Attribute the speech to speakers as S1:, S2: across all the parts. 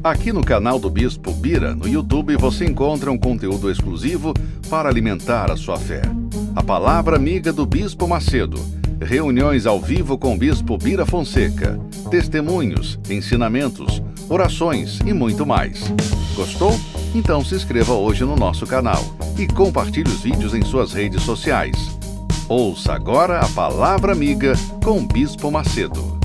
S1: Aqui no canal do Bispo Bira, no YouTube, você encontra um conteúdo exclusivo para alimentar a sua fé. A Palavra Amiga do Bispo Macedo, reuniões ao vivo com o Bispo Bira Fonseca, testemunhos, ensinamentos, orações e muito mais. Gostou? Então se inscreva hoje no nosso canal e compartilhe os vídeos em suas redes sociais. Ouça agora a Palavra Amiga com o Bispo Macedo.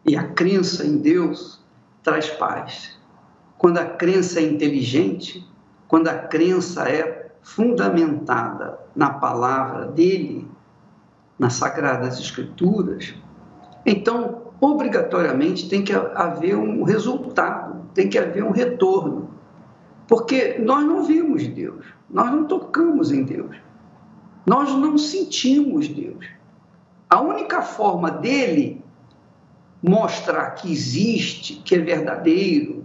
S2: E a crença em Deus traz paz. Quando a crença é inteligente, quando a crença é fundamentada na palavra dele, nas Sagradas Escrituras, então, obrigatoriamente, tem que haver um resultado, tem que haver um retorno. Porque nós não vimos Deus, nós não tocamos em Deus, nós não sentimos Deus. A única forma dele mostrar que existe, que é verdadeiro,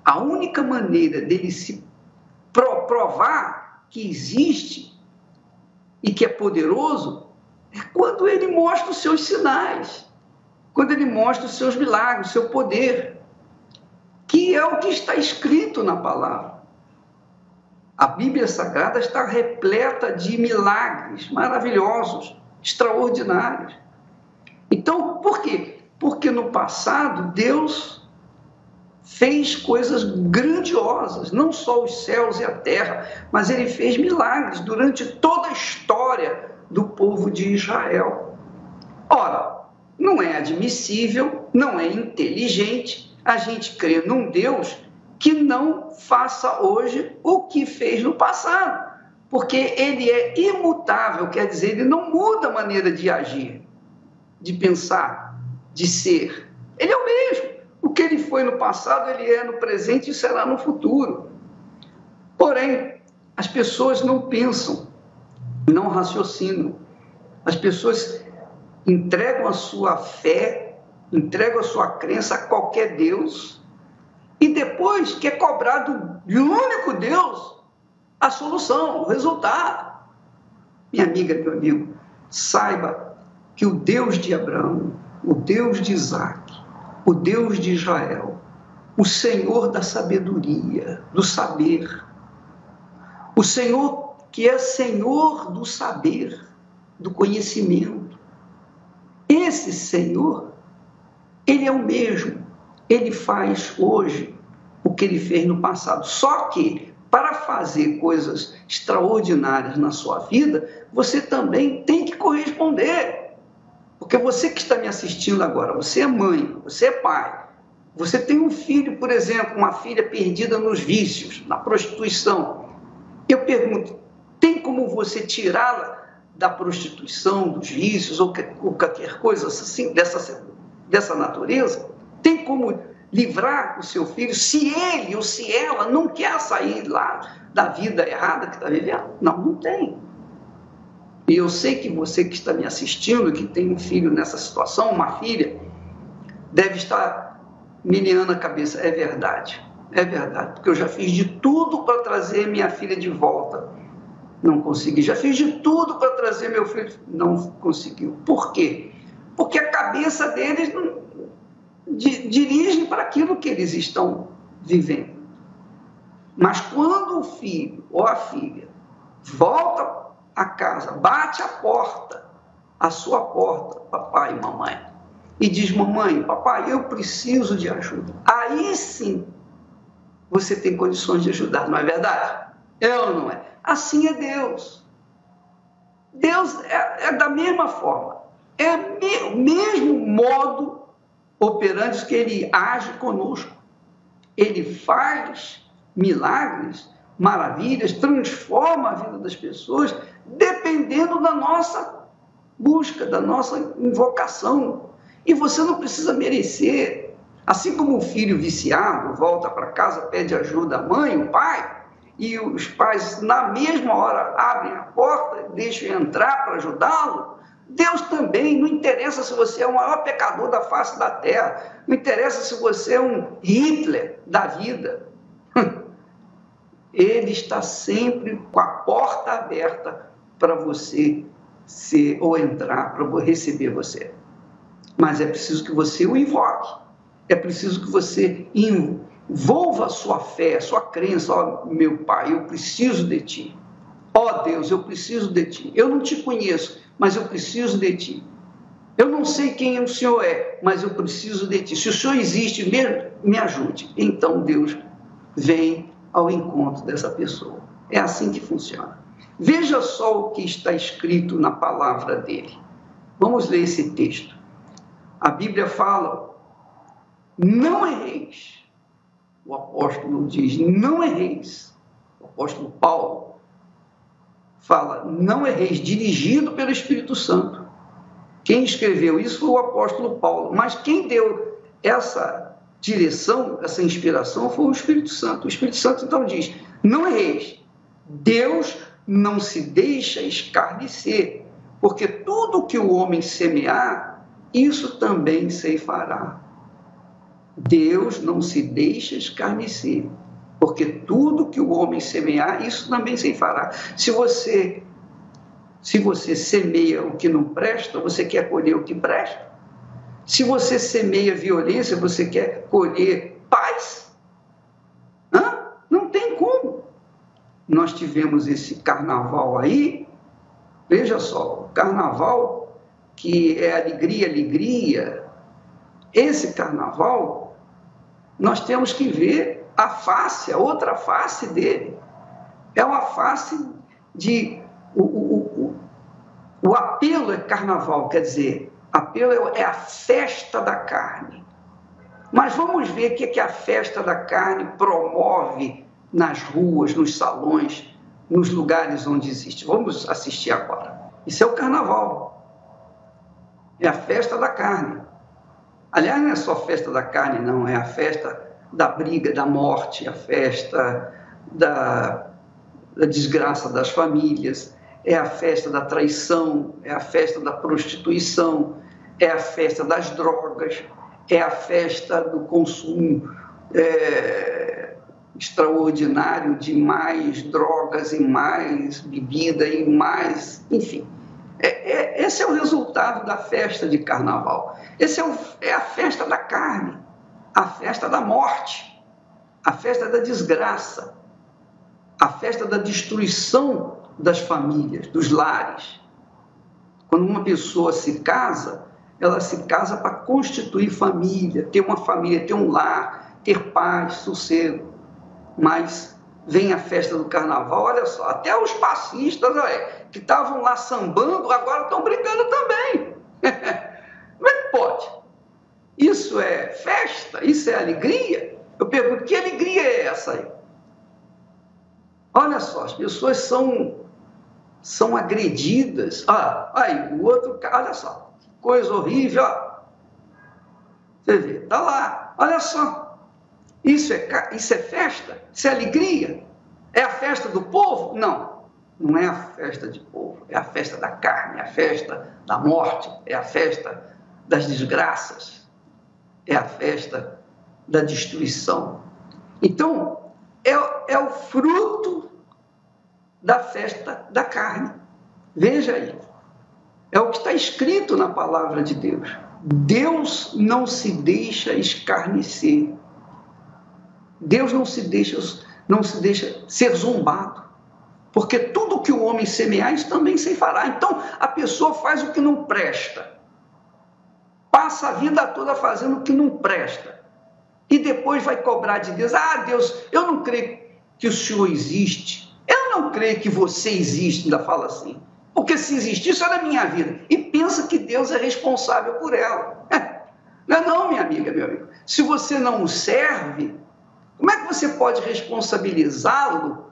S2: a única maneira dele se provar que existe e que é poderoso é quando ele mostra os seus sinais, quando ele mostra os seus milagres, o seu poder, que é o que está escrito na palavra. A Bíblia Sagrada está repleta de milagres maravilhosos, extraordinários. Então, por quê? Porque no passado Deus fez coisas grandiosas, não só os céus e a terra, mas ele fez milagres durante toda a história do povo de Israel. Ora, não é admissível, não é inteligente a gente crer num Deus que não faça hoje o que fez no passado, porque ele é imutável, quer dizer, ele não muda a maneira de agir, de pensar, de ser. Ele é o mesmo. O que ele foi no passado, ele é no presente e será no futuro. Porém, as pessoas não pensam, não raciocinam. As pessoas entregam a sua fé, entregam a sua crença a qualquer Deus e depois quer cobrar do único Deus a solução, o resultado. Minha amiga, meu amigo, saiba que o Deus de Abraão, o Deus de Isaac, o Deus de Israel, o Senhor da sabedoria, do saber, o Senhor que é Senhor do saber, do conhecimento. Esse Senhor, ele é o mesmo, ele faz hoje o que ele fez no passado. Só que, para fazer coisas extraordinárias na sua vida, você também tem que corresponder. Porque você que está me assistindo agora, você é mãe, você é pai, você tem um filho, por exemplo, uma filha perdida nos vícios, na prostituição. Eu pergunto, tem como você tirá-la da prostituição, dos vícios, ou qualquer coisa assim, dessa natureza? Tem como livrar o seu filho, se ele ou se ela não quer sair lá da vida errada que está vivendo? Não, não tem. E eu sei que você que está me assistindo, que tem um filho nessa situação, uma filha, deve estar meneando a cabeça. É verdade, porque eu já fiz de tudo para trazer minha filha de volta. Não consegui. Já fiz de tudo para trazer meu filho. Não conseguiu. Por quê? Porque a cabeça deles dirige para aquilo que eles estão vivendo. Mas quando o filho ou a filha volta a casa, bate a sua porta, papai e mamãe, e diz, mamãe, papai, eu preciso de ajuda. Aí sim, você tem condições de ajudar, não é verdade? É ou não é? Assim é Deus. Deus é da mesma forma, é o mesmo modo operante que ele age conosco. Ele faz milagres, maravilhas, transforma a vida das pessoas, dependendo da nossa busca, da nossa invocação. E você não precisa merecer. Assim como o filho viciado volta para casa, pede ajuda à mãe, o pai, e os pais, na mesma hora, abrem a porta, deixam entrar para ajudá-lo, Deus também, não interessa se você é o maior pecador da face da terra, não interessa se você é um Hitler da vida, Ele está sempre com a porta aberta para você ser ou entrar, para receber você. mas é preciso que você o invoque. É preciso que você envolva a sua fé, a sua crença. Ó, meu Pai, eu preciso de Ti. Ó Deus, eu preciso de Ti. Eu não Te conheço, mas eu preciso de Ti. Eu não sei quem o Senhor é, mas eu preciso de Ti. Se o Senhor existe, me ajude. Então Deus vem ao encontro dessa pessoa. É assim que funciona. Veja só o que está escrito na palavra dele. Vamos ler esse texto. A Bíblia fala: não erreis. O apóstolo diz: não erreis. O apóstolo Paulo fala: não erreis, dirigido pelo Espírito Santo. Quem escreveu isso foi o apóstolo Paulo, mas quem deu essa direção, essa inspiração, foi o Espírito Santo. O Espírito Santo então diz: não erreis. Deus não se deixa escarnecer, porque tudo que o homem semear, isso também ceifará. Deus não se deixa escarnecer, porque tudo que o homem semear, isso também ceifará. Se você semeia o que não presta, você quer colher o que presta. Se você semeia violência, você quer colher paz. Não tem como. Nós tivemos esse carnaval aí, veja só, o carnaval que é alegria, alegria. Esse carnaval, nós temos que ver a face, a outra face dele. É uma face de... O apelo é carnaval, quer dizer, apelo é a festa da carne. Mas vamos ver o que a festa da carne promove nas ruas, nos salões, nos lugares onde existe. Vamos assistir agora. Isso é o carnaval. É a festa da carne. Aliás, não é só a festa da carne, não. É a festa da briga, da morte, a festa da desgraça das famílias, é a festa da traição, é a festa da prostituição, é a festa das drogas, é a festa do consumo extraordinário de mais drogas e mais bebida e mais, enfim. Esse é o resultado da festa de carnaval. É a festa da carne, a festa da morte, a festa da desgraça, a festa da destruição das famílias, dos lares. Quando uma pessoa se casa, ela se casa para constituir família, ter uma família, ter um lar, ter paz, sossego. Mas vem a festa do carnaval, olha só, até os passistas que estavam lá sambando, agora estão brigando também. Como é que pode? Isso é festa? Isso é alegria? Eu pergunto, que alegria é essa aí? Olha só, as pessoas são agredidas. Aí, o outro, olha só, que coisa horrível, ó. Você vê, tá lá, olha só. Isso é festa? Isso é alegria? É a festa do povo? Não, não é a festa de povo, é a festa da carne, é a festa da morte, é a festa das desgraças, é a festa da destruição. Então, é o fruto da festa da carne. Veja aí, é o que está escrito na palavra de Deus. Deus não se deixa escarnecer. Deus não se deixa ser zombado, porque tudo que o homem semear, isso também se fará. Então, a pessoa faz o que não presta, passa a vida toda fazendo o que não presta, e depois vai cobrar de Deus: Deus, eu não creio que o Senhor existe, eu não creio que você existe, ainda fala assim, porque se existisse, olha a minha vida, e pensa que Deus é responsável por ela. Não, minha amiga, meu amigo, se você não o serve, como é que você pode responsabilizá-lo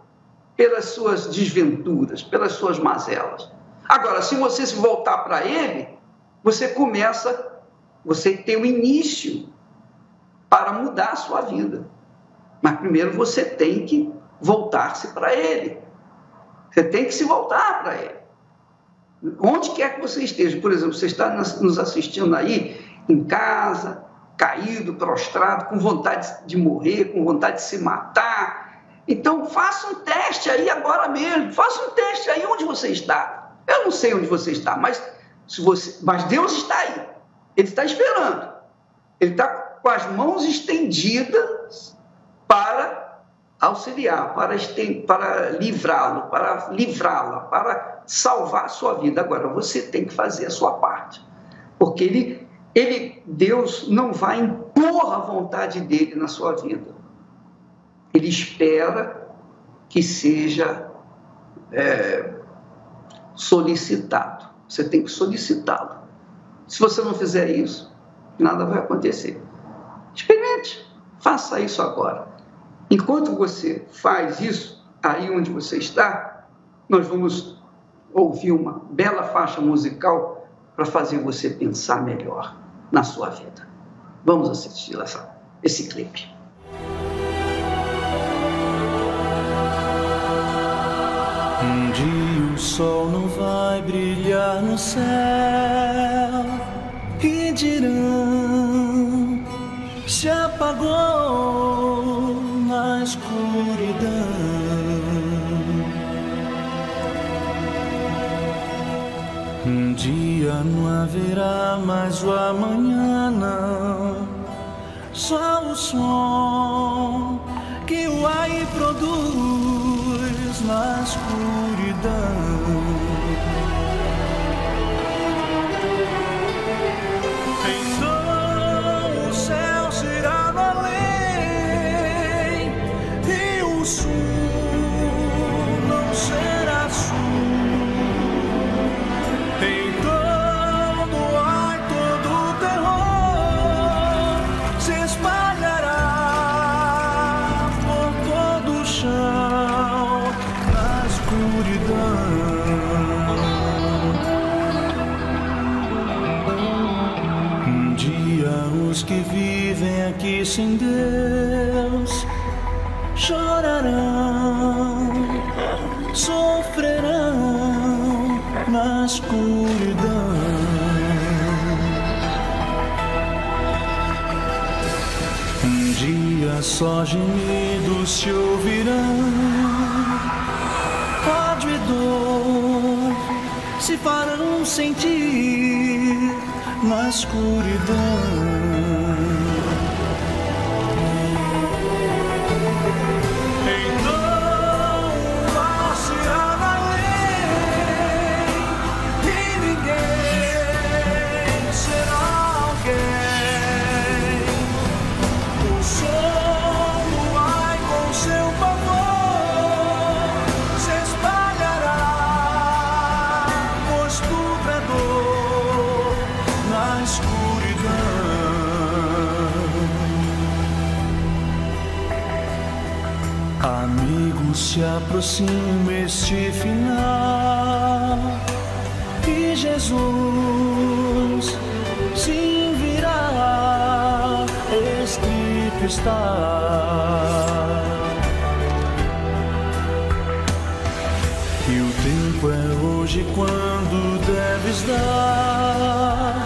S2: pelas suas desventuras, pelas suas mazelas? Agora, se você se voltar para ele, você tem um início para mudar a sua vida. Mas primeiro você tem que voltar-se para ele. Você tem que se voltar para ele. Onde quer que você esteja, por exemplo, você está nos assistindo aí, em casa, caído, prostrado, com vontade de morrer, com vontade de se matar. Então, faça um teste aí agora mesmo. Faça um teste aí onde você está. Eu não sei onde você está, mas Deus está aí. Ele está esperando. Ele está com as mãos estendidas para auxiliar, para livrá-lo, para livrá-la, para salvar a sua vida. Agora, você tem que fazer a sua parte. Porque Deus não vai impor a vontade dele na sua vida. Ele espera que seja solicitado. Você tem que solicitá-lo. Se você não fizer isso, nada vai acontecer. Experimente, faça isso agora. Enquanto você faz isso, aí onde você está, nós vamos ouvir uma bela faixa musical para fazer você pensar melhor na sua vida. Vamos assistir esse clipe.
S3: Um dia o sol não vai brilhar no céu e dirão, se apagou na escuridão. Um dia não haverá mais o amanhã, não, só o som que o ar produz na escuridão. Então o céu será no além e o sul não será sul. Então no ar todo o terror se espalhará por todo o chão na escuridão. Um dia os que vivem aqui sem Deus chorarão, sofrerão na escuridão. Um dia só gemidos se ouvirão, ódio e dor se farão sentir na escuridão. Amigos, se aproxima este final e Jesus sim virá, escrito está. E o tempo é hoje quando deves dar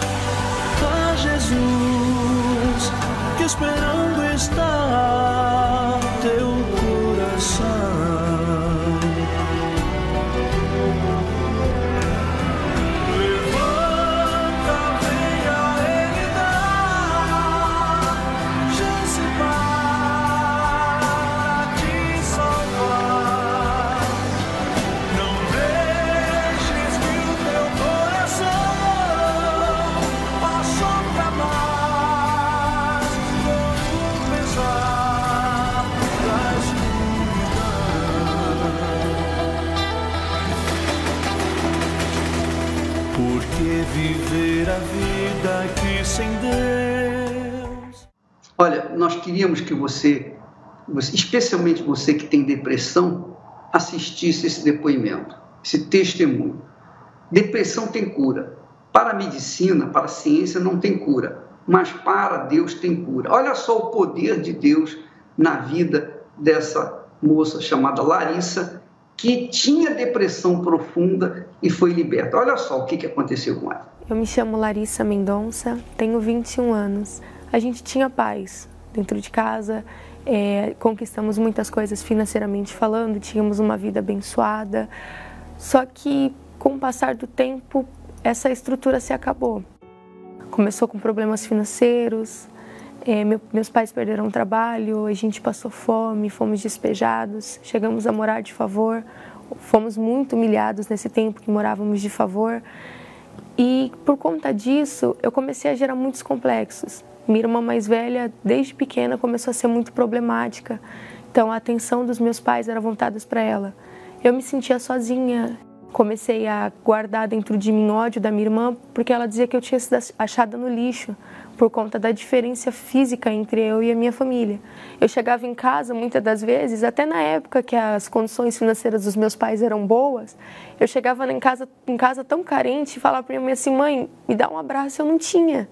S3: a Jesus, que esperando está teu coração. Levanta, venha Ele dar chance para te salvar. Não deixes que o teu coração passou pra mais como pesar da escuridão. Porque viver a vida aqui sem Deus.
S2: Olha, nós queríamos que você, especialmente você que tem depressão, assistisse esse depoimento, esse testemunho. Depressão tem cura. Para a medicina, para a ciência, não tem cura. Mas para Deus tem cura. Olha só o poder de Deus na vida dessa moça chamada Larissa, que tinha depressão profunda e foi liberta. Olha só o que aconteceu com ela.
S4: Eu me chamo Larissa Mendonça, tenho 21 anos. A gente tinha paz dentro de casa, conquistamos muitas coisas financeiramente falando, tínhamos uma vida abençoada. Só que, com o passar do tempo, essa estrutura se acabou. começou com problemas financeiros, meus pais perderam o trabalho, a gente passou fome, fomos despejados, chegamos a morar de favor, fomos muito humilhados nesse tempo que morávamos de favor. E por conta disso, eu comecei a gerar muitos complexos. Minha irmã mais velha, desde pequena, começou a ser muito problemática. Então, a atenção dos meus pais era voltada para ela. Eu me sentia sozinha. Comecei a guardar dentro de mim ódio da minha irmã, porque ela dizia que eu tinha sido achada no lixo, por conta da diferença física entre eu e a minha família. Eu chegava em casa, muitas das vezes, até na época que as condições financeiras dos meus pais eram boas, eu chegava em casa tão carente e falava para minha mãe assim: mãe, me dá um abraço. Eu não tinha.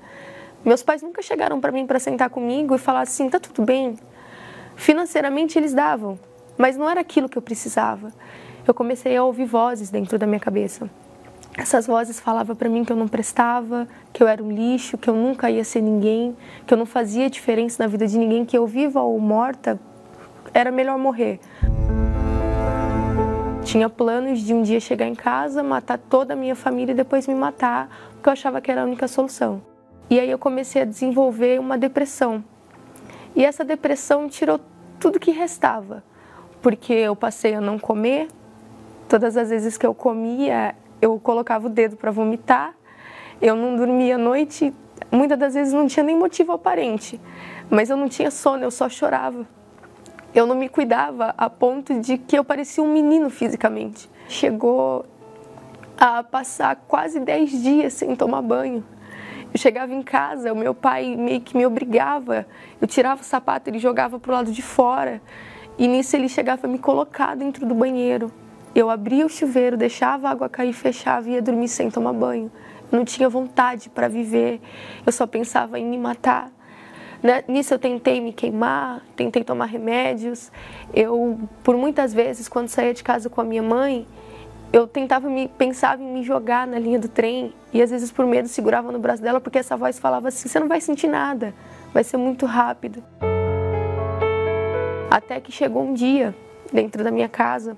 S4: Meus pais nunca chegaram para mim para sentar comigo e falar assim: tá tudo bem. Financeiramente eles davam, mas não era aquilo que eu precisava. Eu comecei a ouvir vozes dentro da minha cabeça. Essas vozes falavam para mim que eu não prestava, que eu era um lixo, que eu nunca ia ser ninguém, que eu não fazia diferença na vida de ninguém, que eu viva ou morta, era melhor morrer. Tinha planos de um dia chegar em casa, matar toda a minha família e depois me matar, porque eu achava que era a única solução. E aí eu comecei a desenvolver uma depressão. E essa depressão tirou tudo que restava, porque eu passei a não comer. Todas as vezes que eu comia, eu colocava o dedo para vomitar, eu não dormia à noite, muitas das vezes não tinha nem motivo aparente, mas eu não tinha sono, eu só chorava. Eu não me cuidava a ponto de que eu parecia um menino fisicamente. Chegou a passar quase 10 dias sem tomar banho. Eu chegava em casa, o meu pai meio que me obrigava, eu tirava o sapato, ele jogava para o lado de fora, e nisso ele chegava a me colocar dentro do banheiro. Eu abria o chuveiro, deixava a água cair, fechava e ia dormir sem tomar banho. Eu não tinha vontade para viver, eu só pensava em me matar. Nisso eu tentei me queimar, tentei tomar remédios. Eu, por muitas vezes, quando saía de casa com a minha mãe, eu pensava em me jogar na linha do trem e às vezes por medo segurava no braço dela, porque essa voz falava assim: você não vai sentir nada, vai ser muito rápido. Até que chegou um dia, dentro da minha casa,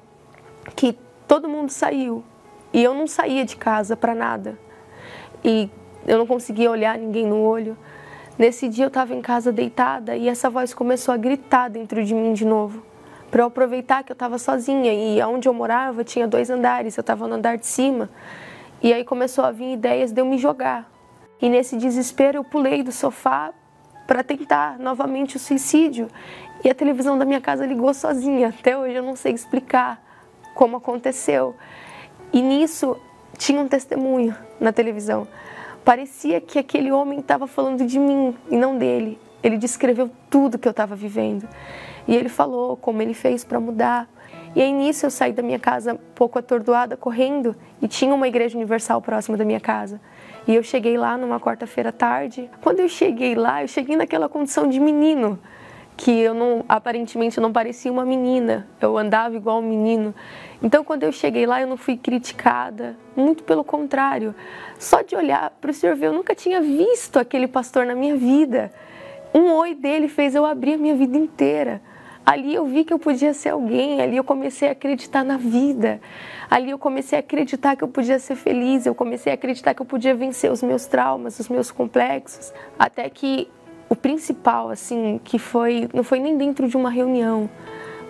S4: que todo mundo saiu e eu não saía de casa para nada. E eu não conseguia olhar ninguém no olho. Nesse dia eu estava em casa deitada e essa voz começou a gritar dentro de mim de novo, para eu aproveitar que eu estava sozinha e onde eu morava tinha 2 andares, eu estava no andar de cima. E aí começou a vir ideias de eu me jogar. E nesse desespero eu pulei do sofá para tentar novamente o suicídio. E a televisão da minha casa ligou sozinha. Até hoje eu não sei explicar como aconteceu. E nisso tinha um testemunho na televisão. Parecia que aquele homem estava falando de mim e não dele. Ele descreveu tudo que eu estava vivendo. E ele falou como ele fez para mudar. E aí nisso eu saí da minha casa um pouco atordoada, correndo, e tinha uma igreja universal próxima da minha casa. E eu cheguei lá numa quarta-feira à tarde. Quando eu cheguei lá, eu cheguei naquela condição de menino, que eu aparentemente não parecia uma menina, eu andava igual um menino. Então quando eu cheguei lá eu não fui criticada, muito pelo contrário. Só de olhar para o senhor ver, eu nunca tinha visto aquele pastor na minha vida. Um oi dele fez eu abrir a minha vida inteira. Ali eu vi que eu podia ser alguém, ali eu comecei a acreditar na vida. Ali eu comecei a acreditar que eu podia ser feliz, eu comecei a acreditar que eu podia vencer os meus traumas, os meus complexos. Até que o principal, assim, não foi nem dentro de uma reunião,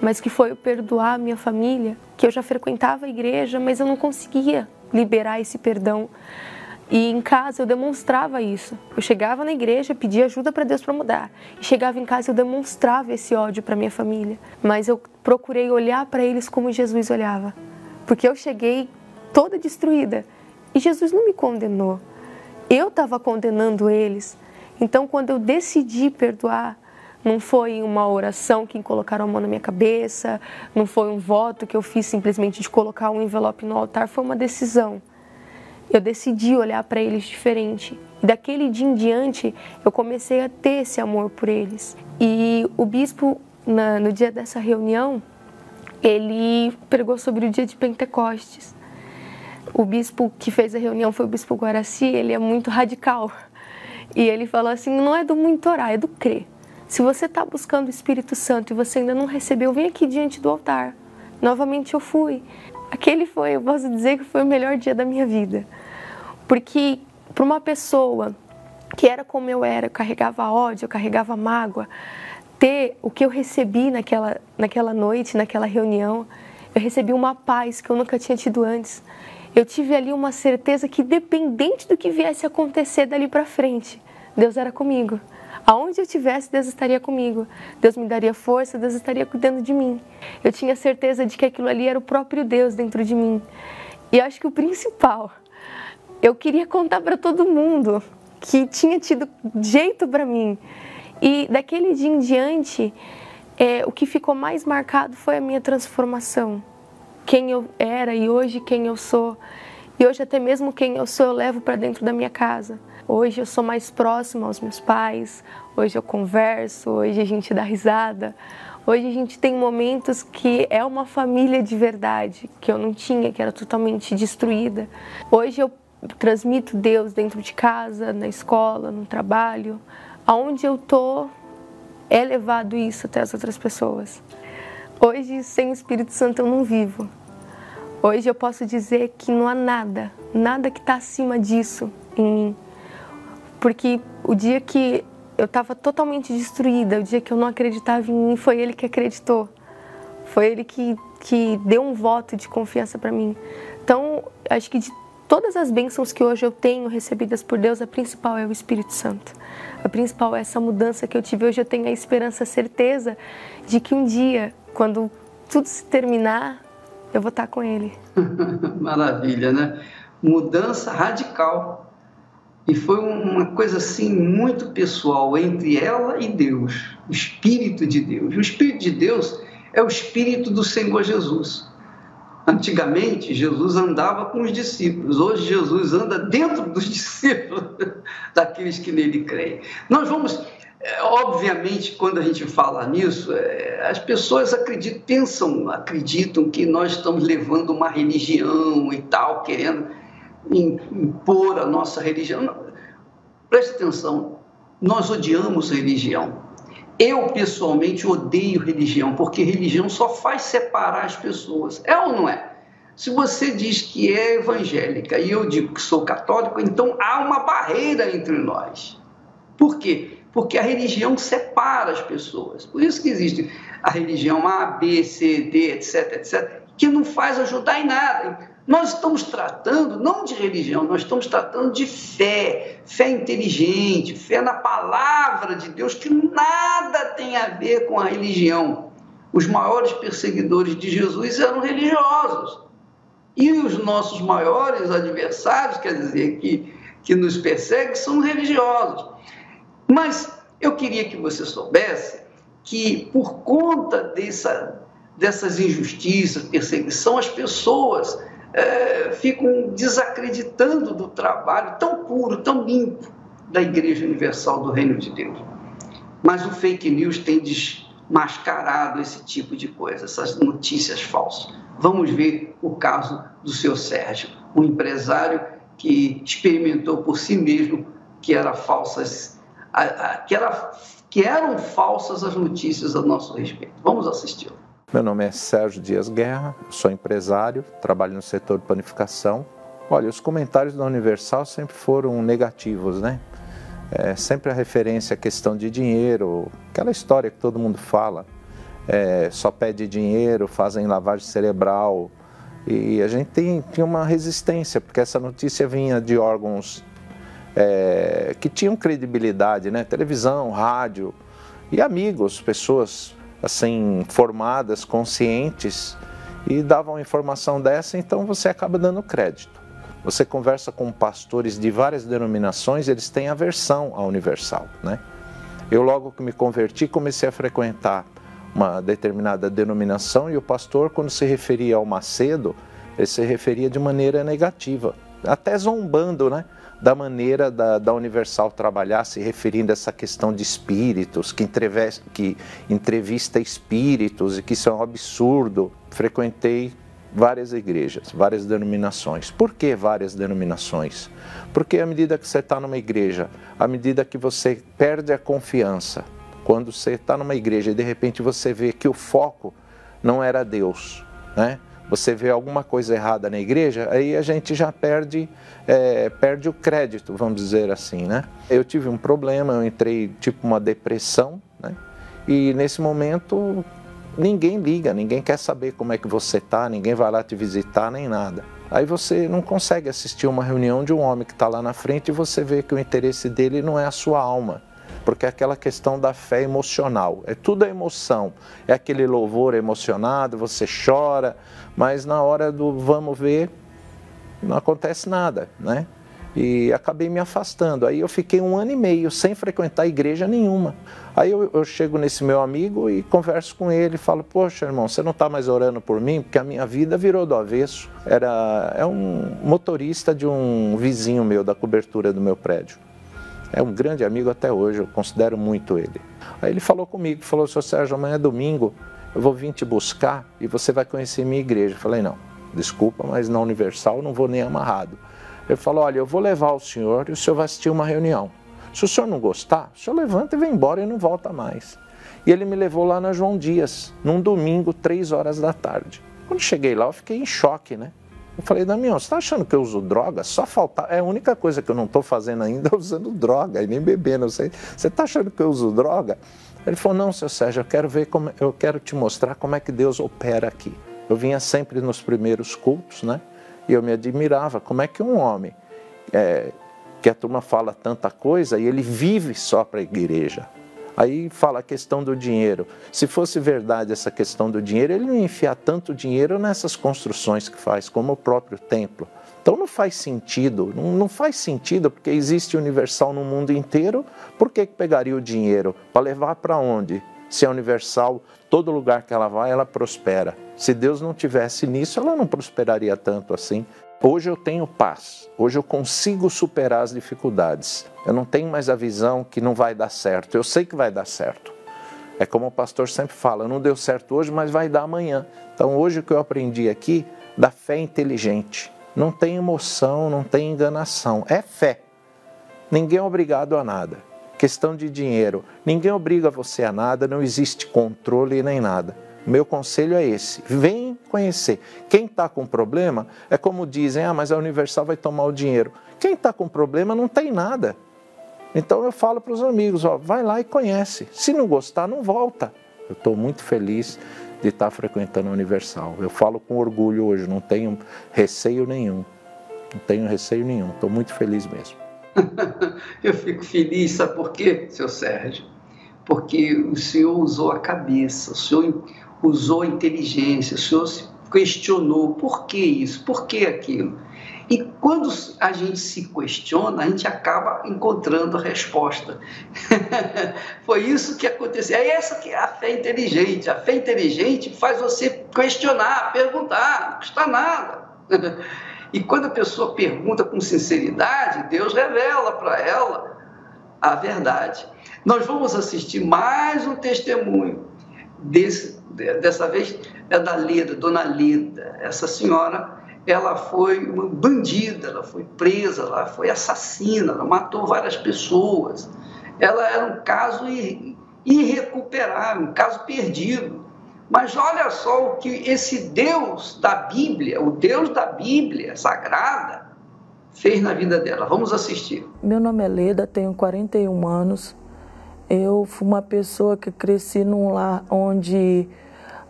S4: mas que foi eu perdoar a minha família, que eu já frequentava a igreja, mas eu não conseguia liberar esse perdão. E em casa eu demonstrava isso. Eu chegava na igreja, pedia ajuda para Deus para mudar. E chegava em casa eu demonstrava esse ódio para minha família. Mas eu procurei olhar para eles como Jesus olhava. Porque eu cheguei toda destruída. E Jesus não me condenou. Eu estava condenando eles. Então quando eu decidi perdoar, não foi uma oração que colocaram a mão na minha cabeça, não foi um voto que eu fiz simplesmente de colocar um envelope no altar, foi uma decisão. Eu decidi olhar para eles diferente. E daquele dia em diante, eu comecei a ter esse amor por eles. E o bispo, no dia dessa reunião, ele pregou sobre o dia de Pentecostes. O bispo que fez a reunião foi o bispo Guaraci, ele é muito radical. E ele falou assim, não é do muito orar, é do crer. Se você está buscando o Espírito Santo e você ainda não recebeu, vem aqui diante do altar. Novamente eu fui. Eu posso dizer que foi o melhor dia da minha vida. Porque para uma pessoa que era como eu era, eu carregava ódio, eu carregava mágoa, ter o que eu recebi naquela noite, naquela reunião, eu recebi uma paz que eu nunca tinha tido antes. Eu tive ali uma certeza que, independente do que viesse a acontecer dali para frente, Deus era comigo. Aonde eu estivesse, Deus estaria comigo. Deus me daria força, Deus estaria cuidando de mim. Eu tinha certeza de que aquilo ali era o próprio Deus dentro de mim. E acho que o principal, eu queria contar para todo mundo que tinha tido jeito para mim. E daquele dia em diante, o que ficou mais marcado foi a minha transformação. Quem eu era e hoje quem eu sou. E hoje até mesmo quem eu sou eu levo para dentro da minha casa. Hoje eu sou mais próxima aos meus pais, hoje eu converso, hoje a gente dá risada. Hoje a gente tem momentos que é uma família de verdade, que eu não tinha, que era totalmente destruída. Hoje eu transmito Deus dentro de casa, na escola, no trabalho. Aonde eu tô, é levado isso até as outras pessoas. Hoje, sem o Espírito Santo, eu não vivo. Hoje eu posso dizer que não há nada que está acima disso em mim. Porque o dia que eu estava totalmente destruída, o dia que eu não acreditava em mim, foi Ele que acreditou. Foi Ele que deu um voto de confiança para mim. Então, acho que de todas as bênçãos que hoje eu tenho recebidas por Deus, a principal é o Espírito Santo. A principal é essa mudança que eu tive. Hoje eu tenho a esperança, a certeza de que um dia, quando tudo se terminar, eu vou estar com Ele.
S2: Maravilha, né? Mudança radical. E foi uma coisa assim muito pessoal entre ela e Deus, o Espírito de Deus. O Espírito de Deus é o Espírito do Senhor Jesus. Antigamente, Jesus andava com os discípulos. Hoje, Jesus anda dentro dos discípulos, daqueles que nele creem. Nós vamos, obviamente, quando a gente fala nisso, as pessoas acreditam que nós estamos levando uma religião e tal, querendo impor a nossa religião. Não. Preste atenção, nós odiamos religião. Eu, pessoalmente, odeio religião, porque religião só faz separar as pessoas. É ou não é? Se você diz que é evangélica e eu digo que sou católico, então há uma barreira entre nós. Por quê? Porque a religião separa as pessoas. Por isso que existe a religião A, B, C, D, etc, etc, que não faz ajudar em nada. Nós estamos tratando, não de religião, nós estamos tratando de fé, fé inteligente, fé na palavra de Deus, que nada tem a ver com a religião. Os maiores perseguidores de Jesus eram religiosos. E os nossos maiores adversários, quer dizer, que nos perseguem, são religiosos. Mas eu queria que você soubesse que, por conta dessas injustiças, perseguição, as pessoas ficam desacreditando do trabalho tão puro, tão limpo da Igreja Universal do Reino de Deus. Mas o fake news tem desmascarado esse tipo de coisa, essas notícias falsas. Vamos ver o caso do seu Sérgio, um empresário que experimentou por si mesmo que eram falsas as notícias a nosso respeito. Vamos assisti-lo.
S5: Meu nome é Sérgio Dias Guerra, sou empresário, trabalho no setor de panificação. Olha, os comentários da Universal sempre foram negativos, né? Sempre a referência à questão de dinheiro, aquela história que todo mundo fala, só pede dinheiro, fazem lavagem cerebral. E a gente tinha uma resistência, porque essa notícia vinha de órgãos que tinham credibilidade, né? Televisão, rádio e amigos, pessoas assim, formadas, conscientes, e davam informação dessa, então você acaba dando crédito. Você conversa com pastores de várias denominações, eles têm aversão à Universal, né? Eu, logo que me converti, comecei a frequentar uma determinada denominação, e o pastor, quando se referia ao Macedo, ele se referia de maneira negativa, até zombando, né? Da maneira da Universal trabalhar, se referindo a essa questão de espíritos, que entrevista espíritos e que isso é um absurdo. Frequentei várias igrejas, várias denominações. Por que várias denominações? Porque à medida que você está numa igreja, à medida que você perde a confiança, quando você está numa igreja e de repente você vê que o foco não era Deus, né? você vê alguma coisa errada na igreja, aí a gente já perde o crédito, vamos dizer assim, né? Eu tive um problema, eu entrei tipo uma depressão, né? E nesse momento ninguém liga, ninguém quer saber como é que você está, ninguém vai lá te visitar, nem nada. Aí você não consegue assistir uma reunião de um homem que está lá na frente e você vê que o interesse dele não é a sua alma, porque é aquela questão da fé emocional, tudo é emoção, é aquele louvor emocionado, você chora, mas na hora do vamos ver, não acontece nada, né? E acabei me afastando. Aí eu fiquei 1 ano e meio sem frequentar igreja nenhuma. Aí eu chego nesse meu amigo e converso com ele, falo, poxa, irmão, você não está mais orando por mim? Porque a minha vida virou do avesso. É um motorista de um vizinho meu, da cobertura do meu prédio. É um grande amigo até hoje, eu considero muito ele. Aí ele falou comigo, falou, seu Sérgio, amanhã é domingo, eu vou vir te buscar e você vai conhecer minha igreja. Eu falei, não, desculpa, mas na Universal eu não vou nem amarrado. Ele falou, olha, eu vou levar o senhor e o senhor vai assistir uma reunião. Se o senhor não gostar, o senhor levanta e vem embora e não volta mais. E ele me levou lá na João Dias, num domingo, 3 horas da tarde. Quando cheguei lá, eu fiquei em choque, né? Eu falei, Damião, você está achando que eu uso droga? Só faltar. É a única coisa que eu não estou fazendo ainda é usando droga e nem bebendo. Você está achando que eu uso droga? Ele falou, não, seu Sérgio, eu quero te mostrar como é que Deus opera aqui. Eu vinha sempre nos primeiros cultos, né? E eu me admirava como é que um homem, que a turma fala tanta coisa, e ele vive só para a igreja. Aí fala a questão do dinheiro. Se fosse verdade essa questão do dinheiro, ele não ia enfiar tanto dinheiro nessas construções que faz, como o próprio templo. Então não faz sentido, não faz sentido, porque existe Universal no mundo inteiro, por que pegaria o dinheiro? Para levar para onde? Se a Universal, todo lugar que ela vai, ela prospera. Se Deus não tivesse nisso, ela não prosperaria tanto assim. Hoje eu tenho paz, hoje eu consigo superar as dificuldades. Eu não tenho mais a visão que não vai dar certo, eu sei que vai dar certo. É como o pastor sempre fala, não deu certo hoje, mas vai dar amanhã. Então hoje o que eu aprendi aqui, da fé inteligente. Não tem emoção, não tem enganação, é fé. Ninguém é obrigado a nada. Questão de dinheiro, ninguém obriga você a nada, não existe controle nem nada. O meu conselho é esse, vem conhecer. Quem está com problema, é como dizem, mas a Universal vai tomar o dinheiro. Quem está com problema não tem nada. Então eu falo para os amigos, vai lá e conhece. Se não gostar, não volta. Eu estou muito feliz de estar frequentando a Universal. Eu falo com orgulho hoje, não tenho receio nenhum. Não tenho receio nenhum, estou muito feliz mesmo.
S2: Eu fico feliz, sabe por quê, seu Sérgio? Porque o senhor usou a cabeça, o senhor usou a inteligência, o senhor se questionou por que isso, por que aquilo. E quando a gente se questiona, a gente acaba encontrando a resposta. Foi isso que aconteceu. É essa que é a fé inteligente. A fé inteligente faz você questionar, perguntar, não custa nada. E quando a pessoa pergunta com sinceridade, Deus revela para ela a verdade. Nós vamos assistir mais um testemunho, dessa vez é da Leda, Dona Leda. Essa senhora, ela foi uma bandida, ela foi presa, ela foi assassina, ela matou várias pessoas. Ela era um caso irrecuperável, um caso perdido. Mas olha só o que esse Deus da Bíblia, o Deus da Bíblia Sagrada, fez na vida dela. Vamos assistir.
S6: Meu nome é Leda, tenho 41 anos. Eu fui uma pessoa que cresci num lar onde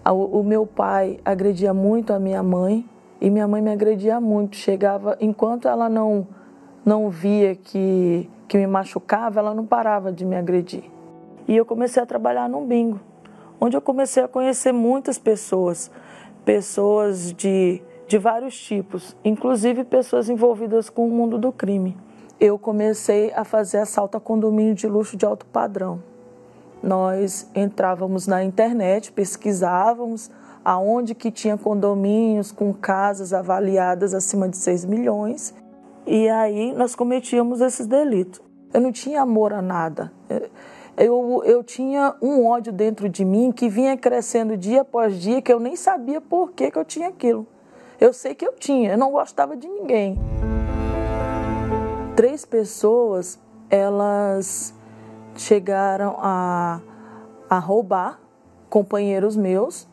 S6: o meu pai agredia muito a minha mãe e minha mãe me agredia muito. Chegava, enquanto ela não via que me machucava, ela não parava de me agredir. E eu comecei a trabalhar num bingo, onde eu comecei a conhecer muitas pessoas de vários tipos, inclusive pessoas envolvidas com o mundo do crime. Eu comecei a fazer assalto a condomínio de luxo de alto padrão. Nós entrávamos na internet, pesquisávamos aonde que tinha condomínios com casas avaliadas acima de 6 milhões e aí nós cometíamos esses delitos. Eu não tinha amor a nada. Eu tinha um ódio dentro de mim que vinha crescendo dia após dia, que eu nem sabia por que eu tinha aquilo. Eu sei que eu tinha, eu não gostava de ninguém. 3 pessoas, elas chegaram a roubar companheiros meus.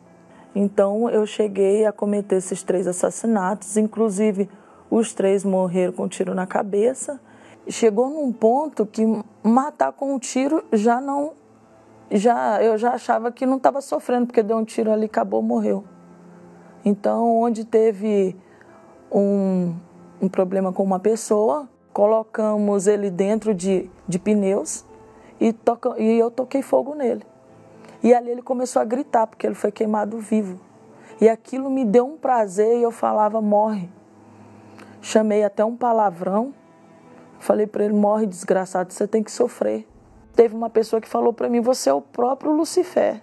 S6: Então eu cheguei a cometer esses 3 assassinatos, inclusive os 3 morreram com um tiro na cabeça. Chegou num ponto que matar com um tiro eu já achava que não estava sofrendo, porque deu um tiro ali, acabou, morreu. Então, onde teve um problema com uma pessoa, colocamos ele dentro de pneus e eu toquei fogo nele. E ali ele começou a gritar, porque ele foi queimado vivo. E aquilo me deu um prazer e eu falava, morre. Chamei até um palavrão, falei para ele, morre desgraçado, você tem que sofrer. Teve uma pessoa que falou para mim, você é o próprio Lucifer.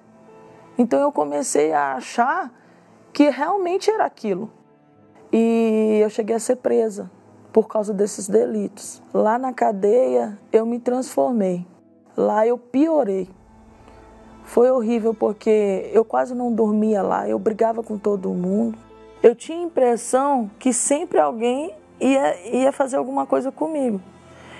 S6: Então eu comecei a achar que realmente era aquilo. E eu cheguei a ser presa por causa desses delitos. Lá na cadeia eu me transformei. Lá eu piorei. Foi horrível porque eu quase não dormia lá, eu brigava com todo mundo. Eu tinha a impressão que sempre alguém ia fazer alguma coisa comigo.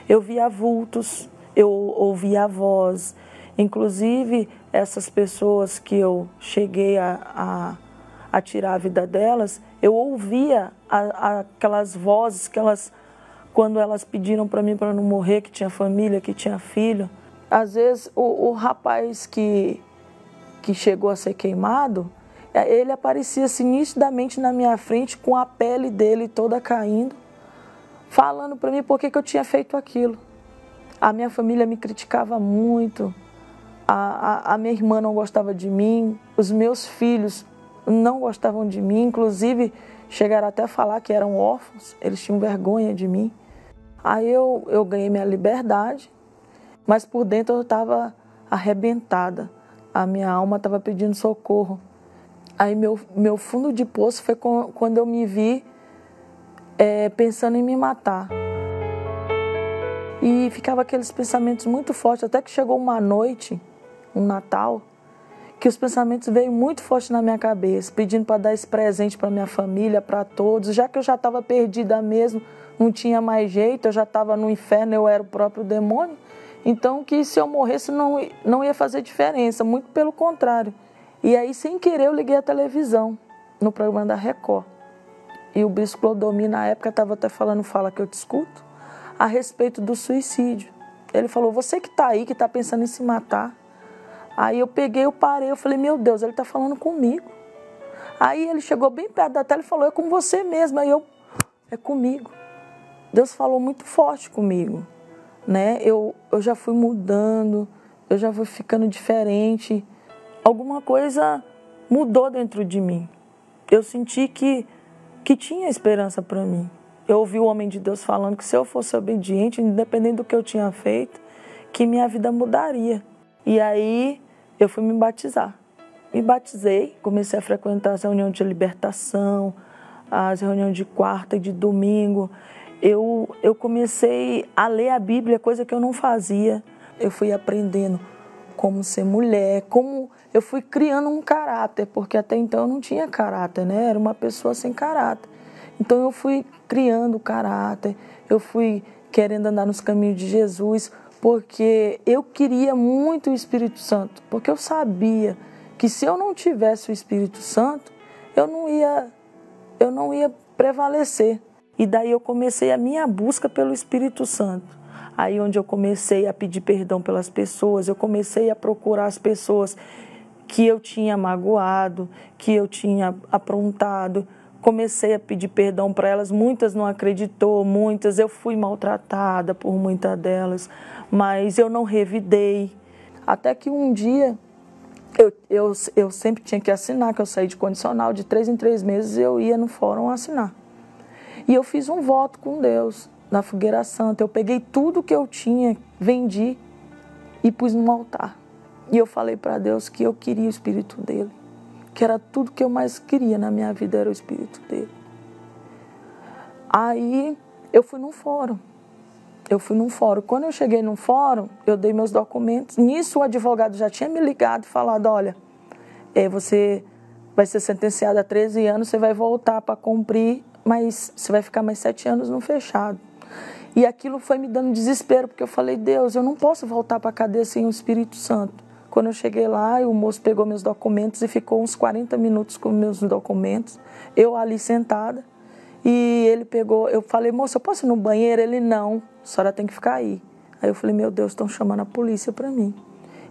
S6: Eu via vultos, eu ouvia a voz. Inclusive, essas pessoas que eu cheguei a tirar a vida delas, eu ouvia aquelas vozes que quando elas pediram para mim para não morrer, que tinha família, que tinha filho. Às vezes, o rapaz que chegou a ser queimado, ele aparecia assim, nitidamente na minha frente, com a pele dele toda caindo, falando para mim por que eu tinha feito aquilo. A minha família me criticava muito, a minha irmã não gostava de mim, os meus filhos não gostavam de mim, inclusive chegaram até a falar que eram órfãos, eles tinham vergonha de mim. Aí eu ganhei minha liberdade, mas por dentro eu estava arrebentada, a minha alma estava pedindo socorro. Aí meu fundo de poço foi quando eu me vi pensando em me matar. E ficava aqueles pensamentos muito fortes, até que chegou uma noite, um Natal, que os pensamentos veio muito fortes na minha cabeça, pedindo para dar esse presente para minha família, para todos, já que eu já estava perdida mesmo, não tinha mais jeito, eu já estava no inferno, eu era o próprio demônio, então que se eu morresse não ia fazer diferença, muito pelo contrário. E aí, sem querer, eu liguei a televisão, no programa da Record. E o bispo Clodomir, na época, estava até falando, fala que eu te escuto, a respeito do suicídio. Ele falou, você que está aí, que está pensando em se matar. Aí eu peguei, eu parei, eu falei, meu Deus, ele está falando comigo. Aí ele chegou bem perto da tela e falou, é com você mesmo. Aí é comigo. Deus falou muito forte comigo, né? Eu já fui mudando, eu já fui ficando diferente. Alguma coisa mudou dentro de mim. Eu senti que tinha esperança para mim. Eu ouvi o homem de Deus falando que se eu fosse obediente, independente do que eu tinha feito, que minha vida mudaria. E aí eu fui me batizar. Me batizei, comecei a frequentar as reuniões de libertação, as reuniões de quarta e de domingo. Eu comecei a ler a Bíblia, coisa que eu não fazia. Eu fui aprendendo como ser mulher, como eu fui criando um caráter, porque até então eu não tinha caráter, né? Era uma pessoa sem caráter. Então eu fui criando caráter, eu fui querendo andar nos caminhos de Jesus, porque eu queria muito o Espírito Santo, porque eu sabia que se eu não tivesse o Espírito Santo, eu não ia prevalecer. E daí eu comecei a minha busca pelo Espírito Santo. Aí onde eu comecei a pedir perdão pelas pessoas, eu comecei a procurar as pessoas que eu tinha magoado, que eu tinha aprontado. Comecei a pedir perdão para elas, muitas não acreditou, muitas eu fui maltratada por muitas delas, mas eu não revidei. Até que um dia eu sempre tinha que assinar, que eu saí de condicional, de 3 em 3 meses eu ia no fórum assinar. E eu fiz um voto com Deus, na Fogueira Santa. Eu peguei tudo que eu tinha, vendi e pus no altar. E eu falei para Deus que eu queria o Espírito dele, que era tudo que eu mais queria na minha vida, era o Espírito dele. Aí eu fui num fórum. Quando eu cheguei no fórum, eu dei meus documentos. Nisso o advogado já tinha me ligado e falado, olha, você vai ser sentenciado a 13 anos, você vai voltar para cumprir, mas você vai ficar mais 7 anos no fechado. E aquilo foi me dando desespero, porque eu falei, Deus, eu não posso voltar para a cadeia sem o Espírito Santo. Quando eu cheguei lá, o moço pegou meus documentos e ficou uns 40 minutos com meus documentos. Eu ali sentada. E ele pegou, eu falei, moço, eu posso ir no banheiro? Ele, não, a senhora tem que ficar aí. Aí eu falei, meu Deus, estão chamando a polícia para mim.